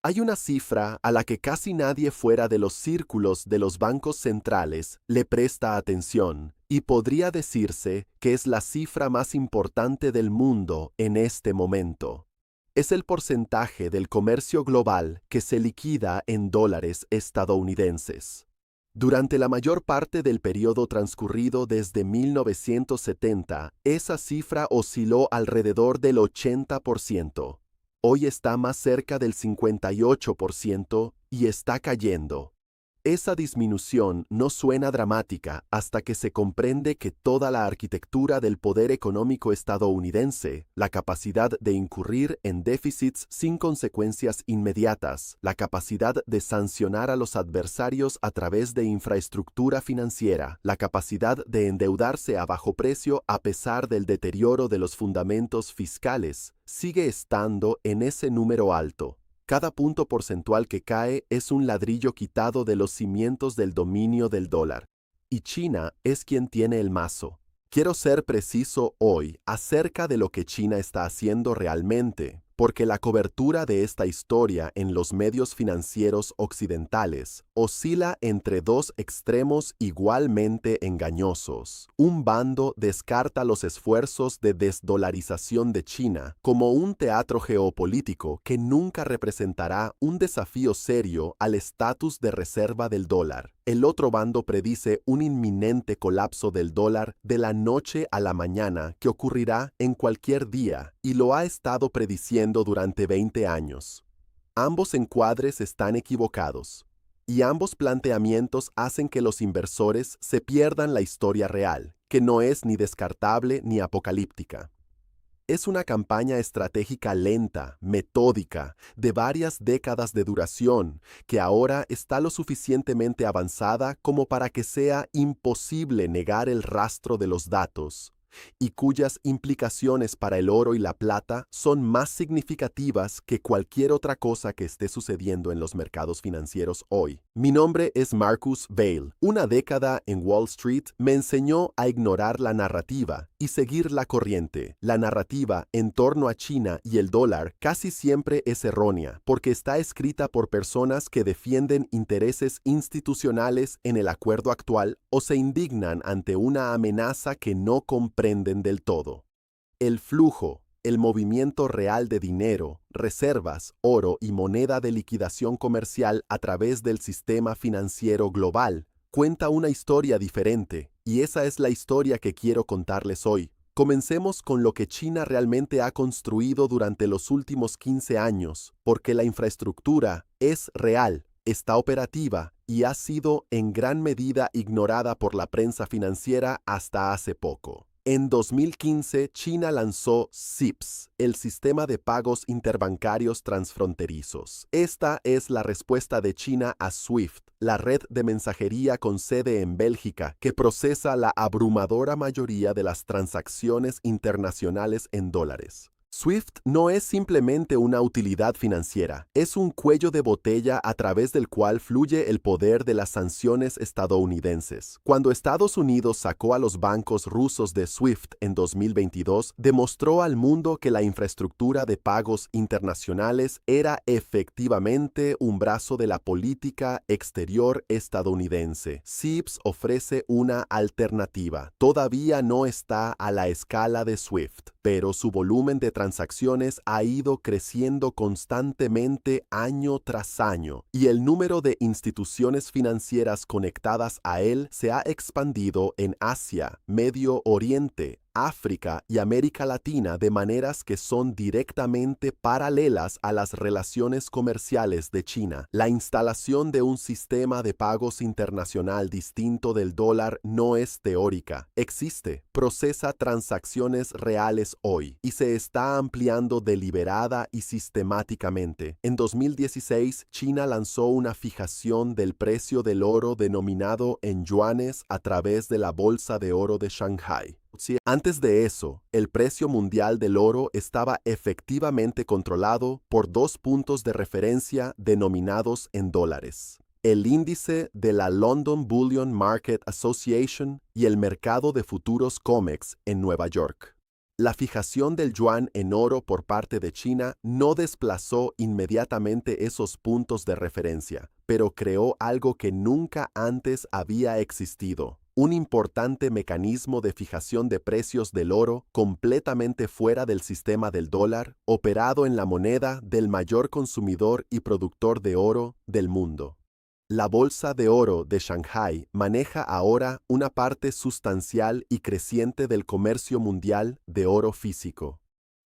Hay una cifra a la que casi nadie fuera de los círculos de los bancos centrales le presta atención, y podría decirse que es la cifra más importante del mundo en este momento. Es el porcentaje del comercio global que se liquida en dólares estadounidenses. Durante la mayor parte del periodo transcurrido desde 1970, esa cifra osciló alrededor del 80%. Hoy está más cerca del 58% y está cayendo. Esa disminución no suena dramática hasta que se comprende que toda la arquitectura del poder económico estadounidense, la capacidad de incurrir en déficits sin consecuencias inmediatas, la capacidad de sancionar a los adversarios a través de infraestructura financiera, la capacidad de endeudarse a bajo precio a pesar del deterioro de los fundamentos fiscales, sigue estando en ese número alto. Cada punto porcentual que cae es un ladrillo quitado de los cimientos del dominio del dólar. Y China es quien tiene el mazo. Quiero ser preciso hoy acerca de lo que China está haciendo realmente, porque la cobertura de esta historia en los medios financieros occidentales oscila entre dos extremos igualmente engañosos. Un bando descarta los esfuerzos de desdolarización de China como un teatro geopolítico que nunca representará un desafío serio al estatus de reserva del dólar. El otro bando predice un inminente colapso del dólar de la noche a la mañana que ocurrirá en cualquier día y lo ha estado prediciendo durante 20 años. Ambos encuadres están equivocados y ambos planteamientos hacen que los inversores se pierdan la historia real, que no es ni descartable ni apocalíptica. Es una campaña estratégica lenta, metódica, de varias décadas de duración, que ahora está lo suficientemente avanzada como para que sea imposible negar el rastro de los datos, y cuyas implicaciones para el oro y la plata son más significativas que cualquier otra cosa que esté sucediendo en los mercados financieros hoy. Mi nombre es Marcus Vail. Una década en Wall Street me enseñó a ignorar la narrativa y seguir la corriente. La narrativa en torno a China y el dólar casi siempre es errónea, porque está escrita por personas que defienden intereses institucionales en el acuerdo actual o se indignan ante una amenaza que no comprenden del todo. El flujo, el movimiento real de dinero, reservas, oro y moneda de liquidación comercial a través del sistema financiero global cuenta una historia diferente, y esa es la historia que quiero contarles hoy. Comencemos con lo que China realmente ha construido durante los últimos 15 años, porque la infraestructura es real, está operativa y ha sido en gran medida ignorada por la prensa financiera hasta hace poco. En 2015, China lanzó SIPS, el Sistema de Pagos Interbancarios Transfronterizos. Esta es la respuesta de China a SWIFT, la red de mensajería con sede en Bélgica, que procesa la abrumadora mayoría de las transacciones internacionales en dólares. SWIFT no es simplemente una utilidad financiera, es un cuello de botella a través del cual fluye el poder de las sanciones estadounidenses. Cuando Estados Unidos sacó a los bancos rusos de SWIFT en 2022, demostró al mundo que la infraestructura de pagos internacionales era efectivamente un brazo de la política exterior estadounidense. SIPS ofrece una alternativa. Todavía no está a la escala de SWIFT, pero su volumen de transacciones ha ido creciendo constantemente año tras año, y el número de instituciones financieras conectadas a él se ha expandido en Asia, Medio Oriente, África y América Latina de maneras que son directamente paralelas a las relaciones comerciales de China. La instalación de un sistema de pagos internacional distinto del dólar no es teórica, existe, procesa transacciones reales hoy y se está ampliando deliberada y sistemáticamente. En 2016, China lanzó una fijación del precio del oro denominado en yuanes a través de la Bolsa de Oro de Shanghái. Antes de eso, el precio mundial del oro estaba efectivamente controlado por dos puntos de referencia denominados en dólares: el índice de la London Bullion Market Association y el mercado de futuros COMEX en Nueva York. La fijación del yuan en oro por parte de China no desplazó inmediatamente esos puntos de referencia, pero creó algo que nunca antes había existido: un importante mecanismo de fijación de precios del oro completamente fuera del sistema del dólar, operado en la moneda del mayor consumidor y productor de oro del mundo. La Bolsa de Oro de Shanghái maneja ahora una parte sustancial y creciente del comercio mundial de oro físico.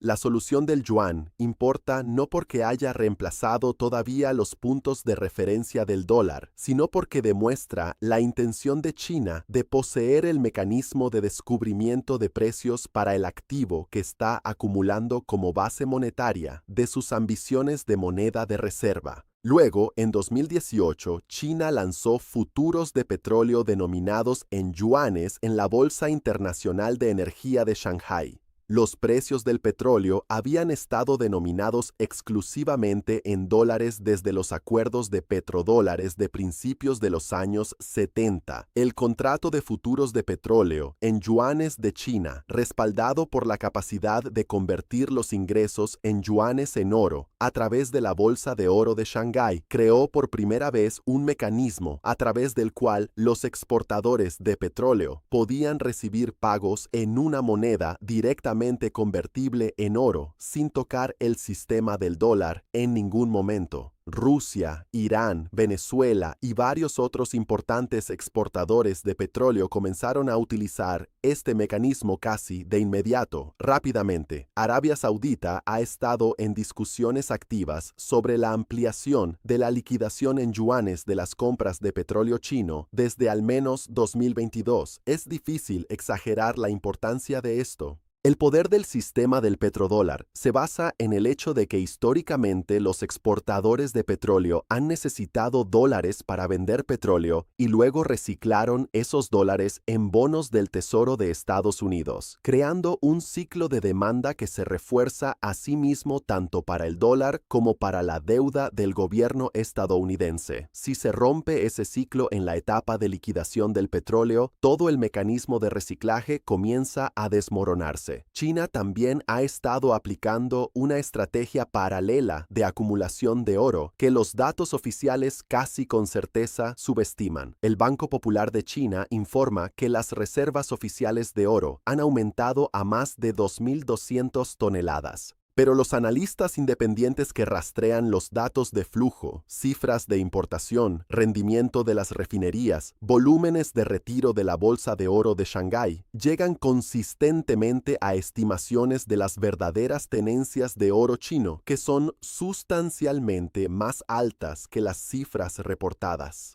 La solución del yuan importa no porque haya reemplazado todavía los puntos de referencia del dólar, sino porque demuestra la intención de China de poseer el mecanismo de descubrimiento de precios para el activo que está acumulando como base monetaria de sus ambiciones de moneda de reserva. Luego, en 2018, China lanzó futuros de petróleo denominados en yuanes en la Bolsa Internacional de Energía de Shanghái. Los precios del petróleo habían estado denominados exclusivamente en dólares desde los acuerdos de petrodólares de principios de los años 70. El contrato de futuros de petróleo en yuanes de China, respaldado por la capacidad de convertir los ingresos en yuanes en oro a través de la Bolsa de Oro de Shanghái, creó por primera vez un mecanismo a través del cual los exportadores de petróleo podían recibir pagos en una moneda directamente convertible en oro sin tocar el sistema del dólar en ningún momento. Rusia, Irán, Venezuela y varios otros importantes exportadores de petróleo comenzaron a utilizar este mecanismo casi de inmediato, rápidamente. Arabia Saudita ha estado en discusiones activas sobre la ampliación de la liquidación en yuanes de las compras de petróleo chino desde al menos 2022. Es difícil exagerar la importancia de esto. El poder del sistema del petrodólar se basa en el hecho de que históricamente los exportadores de petróleo han necesitado dólares para vender petróleo y luego reciclaron esos dólares en bonos del Tesoro de Estados Unidos, creando un ciclo de demanda que se refuerza a sí mismo tanto para el dólar como para la deuda del gobierno estadounidense. Si se rompe ese ciclo en la etapa de liquidación del petróleo, todo el mecanismo de reciclaje comienza a desmoronarse. China también ha estado aplicando una estrategia paralela de acumulación de oro que los datos oficiales casi con certeza subestiman. El Banco Popular de China informa que las reservas oficiales de oro han aumentado a más de 2.200 toneladas. Pero los analistas independientes que rastrean los datos de flujo, cifras de importación, rendimiento de las refinerías, volúmenes de retiro de la Bolsa de Oro de Shanghái, llegan consistentemente a estimaciones de las verdaderas tenencias de oro chino, que son sustancialmente más altas que las cifras reportadas.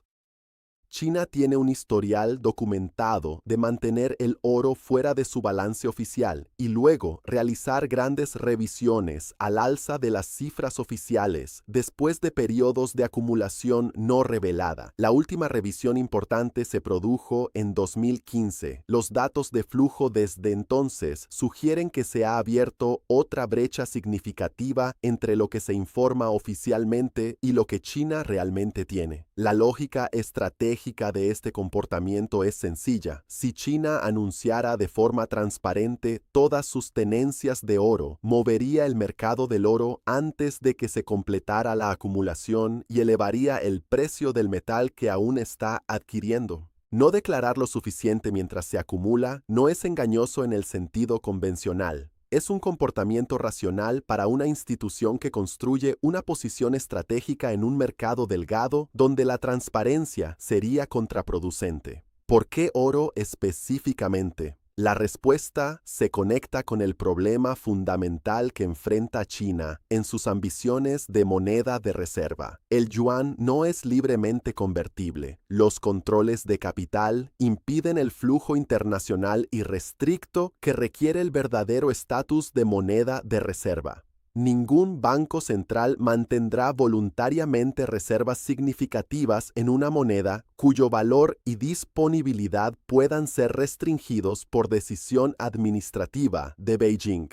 China tiene un historial documentado de mantener el oro fuera de su balance oficial y luego realizar grandes revisiones al alza de las cifras oficiales después de periodos de acumulación no revelada. La última revisión importante se produjo en 2015. Los datos de flujo desde entonces sugieren que se ha abierto otra brecha significativa entre lo que se informa oficialmente y lo que China realmente tiene. La lógica estratégica de este comportamiento es sencilla. Si China anunciara de forma transparente todas sus tenencias de oro, movería el mercado del oro antes de que se completara la acumulación y elevaría el precio del metal que aún está adquiriendo. No declarar lo suficiente mientras se acumula no es engañoso en el sentido convencional. Es un comportamiento racional para una institución que construye una posición estratégica en un mercado delgado donde la transparencia sería contraproducente. ¿Por qué oro específicamente? La respuesta se conecta con el problema fundamental que enfrenta China en sus ambiciones de moneda de reserva. El yuan no es libremente convertible. Los controles de capital impiden el flujo internacional irrestricto que requiere el verdadero estatus de moneda de reserva. Ningún banco central mantendrá voluntariamente reservas significativas en una moneda cuyo valor y disponibilidad puedan ser restringidos por decisión administrativa de Beijing.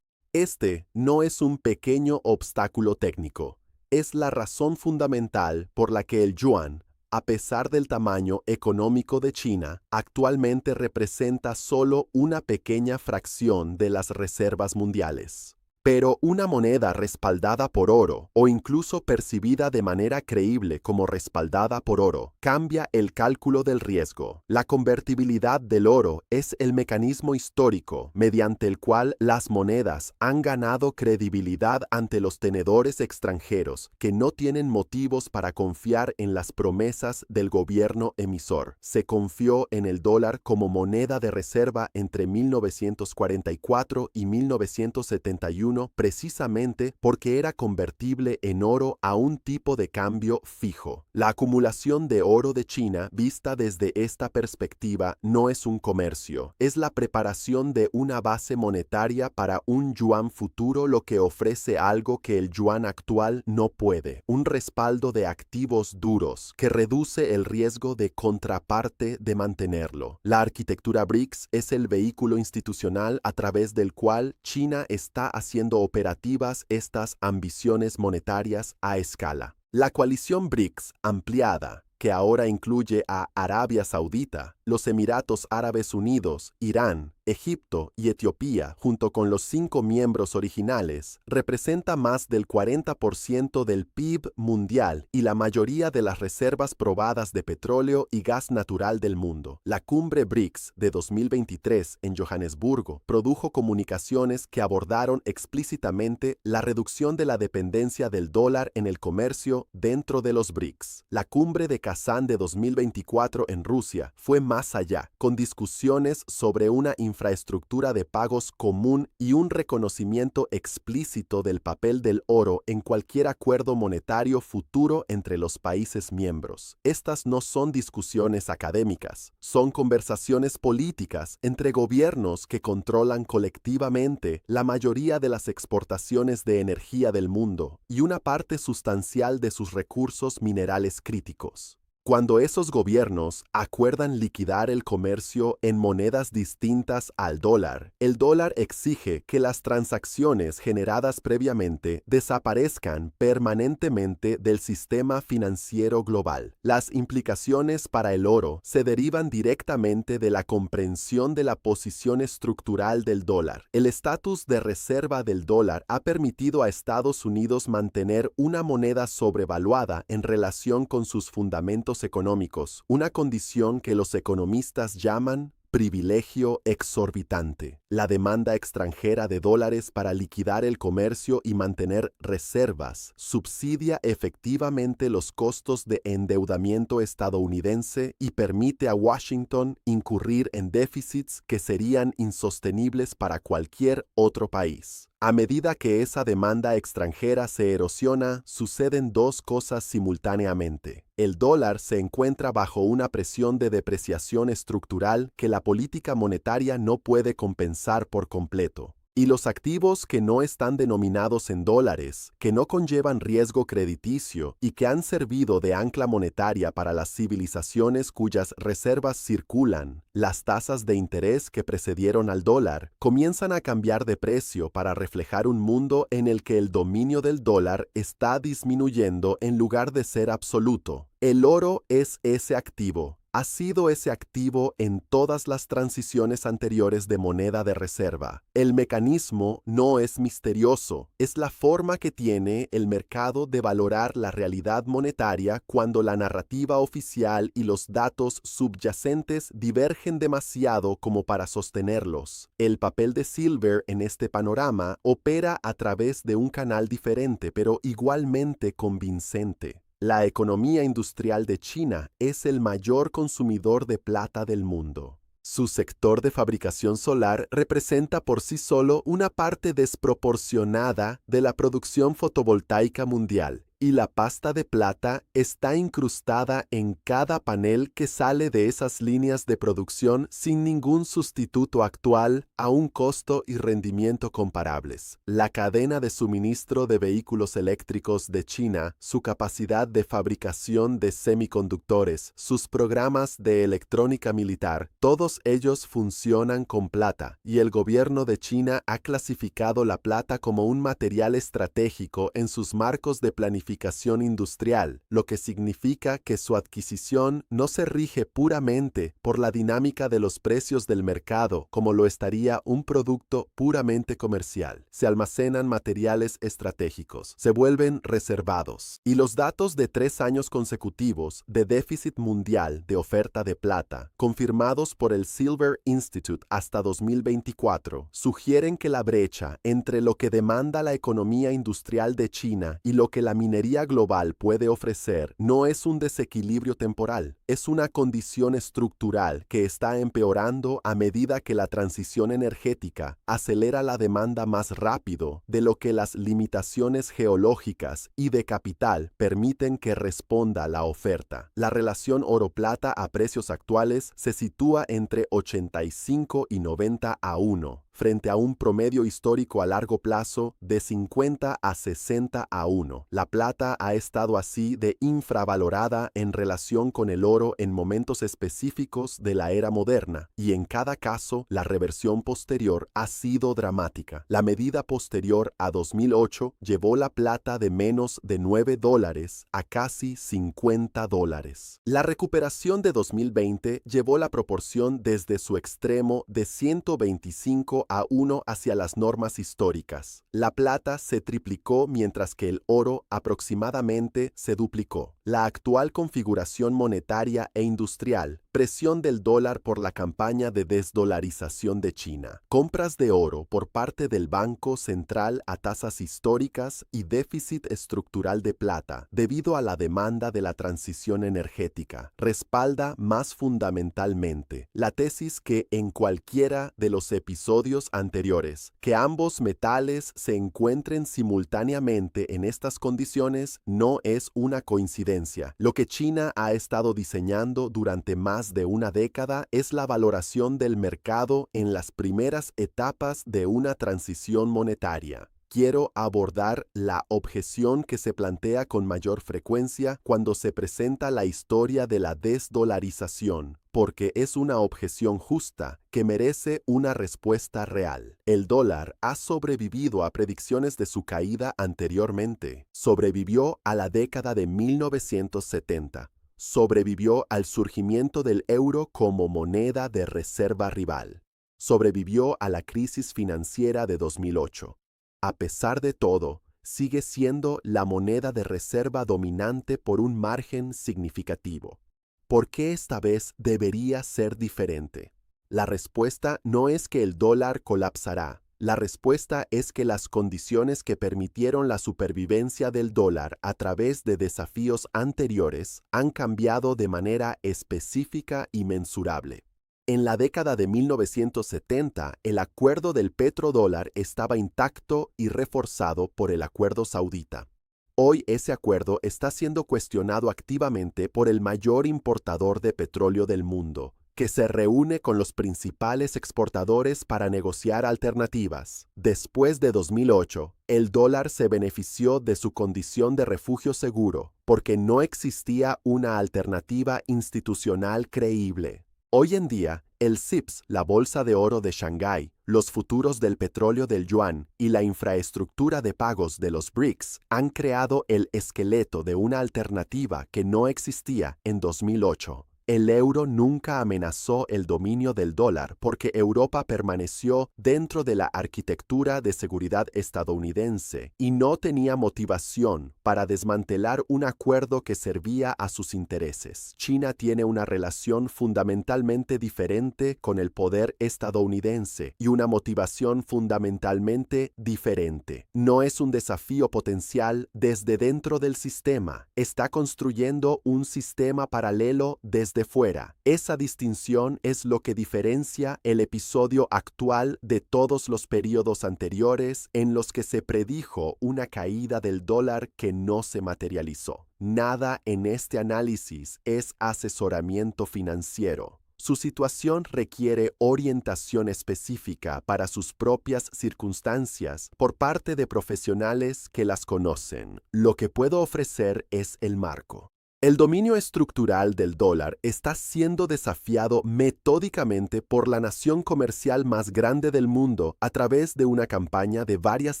Este no es un pequeño obstáculo técnico, es la razón fundamental por la que el yuan, a pesar del tamaño económico de China, actualmente representa solo una pequeña fracción de las reservas mundiales. Pero una moneda respaldada por oro, o incluso percibida de manera creíble como respaldada por oro, cambia el cálculo del riesgo. La convertibilidad del oro es el mecanismo histórico mediante el cual las monedas han ganado credibilidad ante los tenedores extranjeros que no tienen motivos para confiar en las promesas del gobierno emisor. Se confió en el dólar como moneda de reserva entre 1944 y 1971 precisamente porque era convertible en oro a un tipo de cambio fijo. La acumulación de oro de China, vista desde esta perspectiva, no es un comercio, es la preparación de una base monetaria para un yuan futuro, lo que ofrece algo que el yuan actual no puede, un respaldo de activos duros que reduce el riesgo de contraparte de mantenerlo. La arquitectura BRICS es el vehículo institucional a través del cual China está haciendo operativas estas ambiciones monetarias a escala. La coalición BRICS ampliada, que ahora incluye a Arabia Saudita, los Emiratos Árabes Unidos, Irán, Egipto y Etiopía, junto con los 5 miembros originales, representa más del 40% del PIB mundial y la mayoría de las reservas probadas de petróleo y gas natural del mundo. La cumbre BRICS de 2023 en Johannesburgo produjo comunicaciones que abordaron explícitamente la reducción de la dependencia del dólar en el comercio dentro de los BRICS. La cumbre de Kazán de 2024 en Rusia fue más allá, con discusiones sobre una infraestructura de pagos común y un reconocimiento explícito del papel del oro en cualquier acuerdo monetario futuro entre los países miembros. Estas no son discusiones académicas, son conversaciones políticas entre gobiernos que controlan colectivamente la mayoría de las exportaciones de energía del mundo y una parte sustancial de sus recursos minerales críticos. Cuando esos gobiernos acuerdan liquidar el comercio en monedas distintas al dólar, el dólar exige que las transacciones generadas previamente desaparezcan permanentemente del sistema financiero global. Las implicaciones para el oro se derivan directamente de la comprensión de la posición estructural del dólar. El estatus de reserva del dólar ha permitido a Estados Unidos mantener una moneda sobrevaluada en relación con sus fundamentos económicos, una condición que los economistas llaman privilegio exorbitante. La demanda extranjera de dólares para liquidar el comercio y mantener reservas subsidia efectivamente los costos de endeudamiento estadounidense y permite a Washington incurrir en déficits que serían insostenibles para cualquier otro país. A medida que esa demanda extranjera se erosiona, suceden dos cosas simultáneamente. El dólar se encuentra bajo una presión de depreciación estructural que la política monetaria no puede compensar por completo. Y los activos que no están denominados en dólares, que no conllevan riesgo crediticio y que han servido de ancla monetaria para las civilizaciones cuyas reservas circulan, las tasas de interés que precedieron al dólar, comienzan a cambiar de precio para reflejar un mundo en el que el dominio del dólar está disminuyendo en lugar de ser absoluto. El oro es ese activo. Ha sido ese activo en todas las transiciones anteriores de moneda de reserva. El mecanismo no es misterioso, es la forma que tiene el mercado de valorar la realidad monetaria cuando la narrativa oficial y los datos subyacentes divergen demasiado como para sostenerlos. El papel de Silver en este panorama opera a través de un canal diferente, pero igualmente convincente. La economía industrial de China es el mayor consumidor de plata del mundo. Su sector de fabricación solar representa por sí solo una parte desproporcionada de la producción fotovoltaica mundial, y la pasta de plata está incrustada en cada panel que sale de esas líneas de producción sin ningún sustituto actual a un costo y rendimiento comparables. La cadena de suministro de vehículos eléctricos de China, su capacidad de fabricación de semiconductores, sus programas de electrónica militar, todos ellos funcionan con plata, y el gobierno de China ha clasificado la plata como un material estratégico en sus marcos de planificación diversificación industrial, lo que significa que su adquisición no se rige puramente por la dinámica de los precios del mercado como lo estaría un producto puramente comercial. Se almacenan materiales estratégicos, se vuelven reservados, y los datos de 3 años consecutivos de déficit mundial de oferta de plata, confirmados por el Silver Institute hasta 2024, sugieren que la brecha entre lo que demanda la economía industrial de China y lo que la minería global puede ofrecer no es un desequilibrio temporal, es una condición estructural que está empeorando a medida que la transición energética acelera la demanda más rápido de lo que las limitaciones geológicas y de capital permiten que responda la oferta. La relación oro-plata a precios actuales se sitúa entre 85 y 90 a 1, frente a un promedio histórico a largo plazo de 50 a 60 a 1. La plata ha estado así de infravalorada en relación con el oro en momentos específicos de la era moderna, y en cada caso la reversión posterior ha sido dramática. La medida posterior a 2008 llevó la plata de menos de $9 a casi $50. La recuperación de 2020 llevó la proporción desde su extremo de 125 a 1 hacia las normas históricas. La plata se triplicó mientras que el oro aproximadamente se duplicó. La actual configuración monetaria e industrial, presión del dólar por la campaña de desdolarización de China, compras de oro por parte del Banco Central a tasas históricas y déficit estructural de plata debido a la demanda de la transición energética, respalda más fundamentalmente la tesis que en cualquiera de los episodios anteriores, que ambos metales se encuentren simultáneamente en estas condiciones no es una coincidencia. Lo que China ha estado diseñando durante más de una década es la valoración del mercado en las primeras etapas de una transición monetaria. Quiero abordar la objeción que se plantea con mayor frecuencia cuando se presenta la historia de la desdolarización, porque es una objeción justa que merece una respuesta real. El dólar ha sobrevivido a predicciones de su caída anteriormente. Sobrevivió a la década de 1970. Sobrevivió al surgimiento del euro como moneda de reserva rival. Sobrevivió a la crisis financiera de 2008. A pesar de todo, sigue siendo la moneda de reserva dominante por un margen significativo. ¿Por qué esta vez debería ser diferente? La respuesta no es que el dólar colapsará. La respuesta es que las condiciones que permitieron la supervivencia del dólar a través de desafíos anteriores han cambiado de manera específica y mensurable. En la década de 1970, el acuerdo del petrodólar estaba intacto y reforzado por el acuerdo saudita. Hoy ese acuerdo está siendo cuestionado activamente por el mayor importador de petróleo del mundo, que se reúne con los principales exportadores para negociar alternativas. Después de 2008, el dólar se benefició de su condición de refugio seguro, porque no existía una alternativa institucional creíble. Hoy en día, el CIPS, la Bolsa de Oro de Shanghái, los futuros del petróleo del yuan y la infraestructura de pagos de los BRICS han creado el esqueleto de una alternativa que no existía en 2008. El euro nunca amenazó el dominio del dólar porque Europa permaneció dentro de la arquitectura de seguridad estadounidense y no tenía motivación para desmantelar un acuerdo que servía a sus intereses. China tiene una relación fundamentalmente diferente con el poder estadounidense y una motivación fundamentalmente diferente. No es un desafío potencial desde dentro del sistema. Está construyendo un sistema paralelo desde fuera. Esa distinción es lo que diferencia el episodio actual de todos los periodos anteriores en los que se predijo una caída del dólar que no se materializó. Nada en este análisis es asesoramiento financiero. Su situación requiere orientación específica para sus propias circunstancias por parte de profesionales que las conocen. Lo que puedo ofrecer es el marco. El dominio estructural del dólar está siendo desafiado metódicamente por la nación comercial más grande del mundo a través de una campaña de varias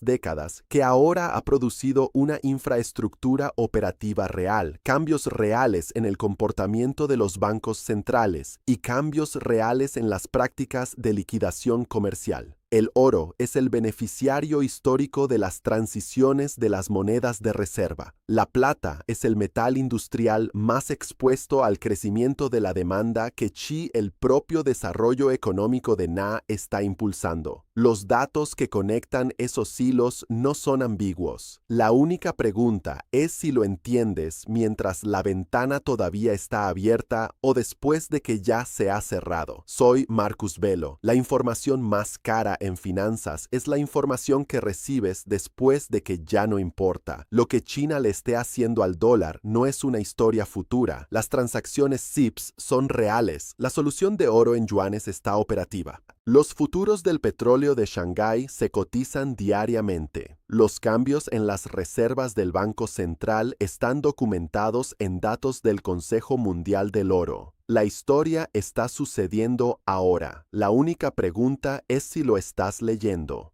décadas que ahora ha producido una infraestructura operativa real, cambios reales en el comportamiento de los bancos centrales y cambios reales en las prácticas de liquidación comercial. El oro es el beneficiario histórico de las transiciones de las monedas de reserva. La plata es el metal industrial más expuesto al crecimiento de la demanda que el propio desarrollo económico de Na está impulsando. Los datos que conectan esos hilos no son ambiguos. La única pregunta es si lo entiendes mientras la ventana todavía está abierta o después de que ya se ha cerrado. Soy Marcus Velo. La información más cara en finanzas es la información que recibes después de que ya no importa. Lo que China le esté haciendo al dólar no es una historia futura. Las transacciones CIPS son reales. La solución de oro en yuanes está operativa. Los futuros del petróleo de Shanghái se cotizan diariamente. Los cambios en las reservas del Banco Central están documentados en datos del Consejo Mundial del Oro. La historia está sucediendo ahora. La única pregunta es si lo estás leyendo.